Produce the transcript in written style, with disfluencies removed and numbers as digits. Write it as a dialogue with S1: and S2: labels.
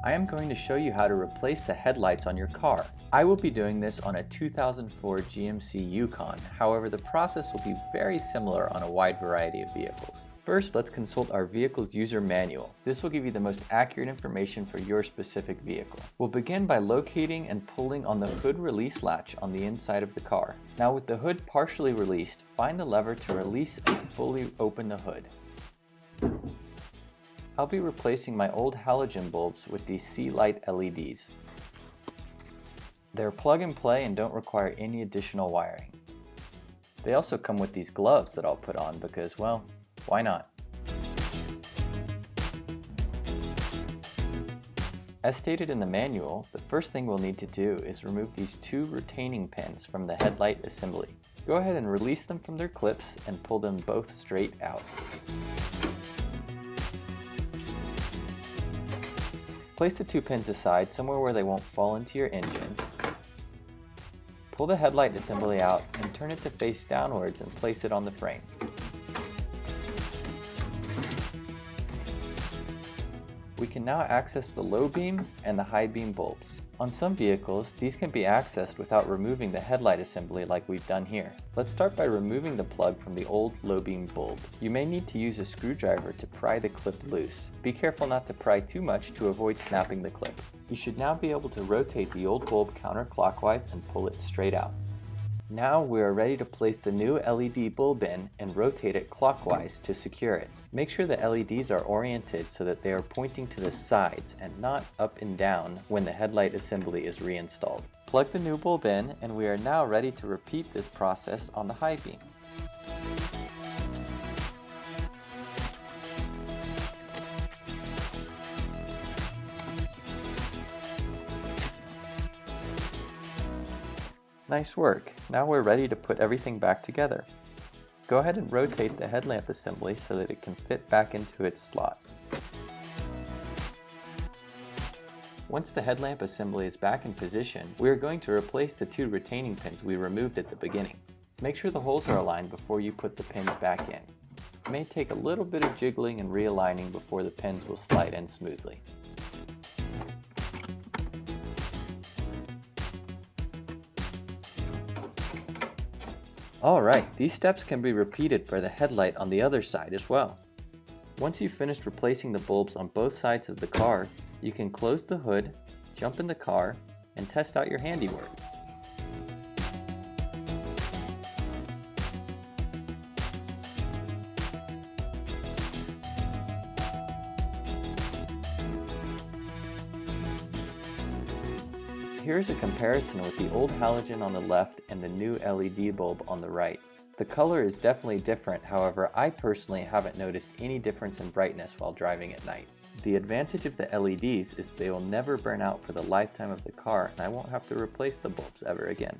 S1: I am going to show you how to replace the headlights on your car. I will be doing this on a 2004 GMC Yukon, however the process will be very similar on a wide variety of vehicles. First, let's consult our vehicle's user manual. This will give you the most accurate information for your specific vehicle. We'll begin by locating and pulling on the hood release latch on the inside of the car. Now with the hood partially released, find the lever to release and fully open the hood. I'll be replacing my old halogen bulbs with these C-Light LEDs. They're plug and play and don't require any additional wiring. They also come with these gloves that I'll put on because, well, why not? As stated in the manual, the first thing we'll need to do is remove these two retaining pins from the headlight assembly. Go ahead and release them from their clips and pull them both straight out. Place the two pins aside somewhere where they won't fall into your engine. Pull the headlight assembly out and turn it to face downwards and place it on the frame. We can now access the low beam and the high beam bulbs. On some vehicles, these can be accessed without removing the headlight assembly like we've done here. Let's start by removing the plug from the old low beam bulb. You may need to use a screwdriver to pry the clip loose. Be careful not to pry too much to avoid snapping the clip. You should now be able to rotate the old bulb counterclockwise and pull it straight out. Now we are ready to place the new LED bulb in and rotate it clockwise to secure it. Make sure the LEDs are oriented so that they are pointing to the sides and not up and down when the headlight assembly is reinstalled. Plug the new bulb in and we are now ready to repeat this process on the high beam. Nice work. Now we're ready to put everything back together. Go ahead and rotate the headlamp assembly so that it can fit back into its slot. Once the headlamp assembly is back in position, we are going to replace the two retaining pins we removed at the beginning. Make sure the holes are aligned before you put the pins back in. It may take a little bit of jiggling and realigning before the pins will slide in smoothly. Alright, these steps can be repeated for the headlight on the other side as well. Once you've finished replacing the bulbs on both sides of the car, you can close the hood, jump in the car, and test out your handiwork. Here's a comparison with the old halogen on the left and the new LED bulb on the right. The color is definitely different, however, I personally haven't noticed any difference in brightness while driving at night. The advantage of the LEDs is they will never burn out for the lifetime of the car and I won't have to replace the bulbs ever again.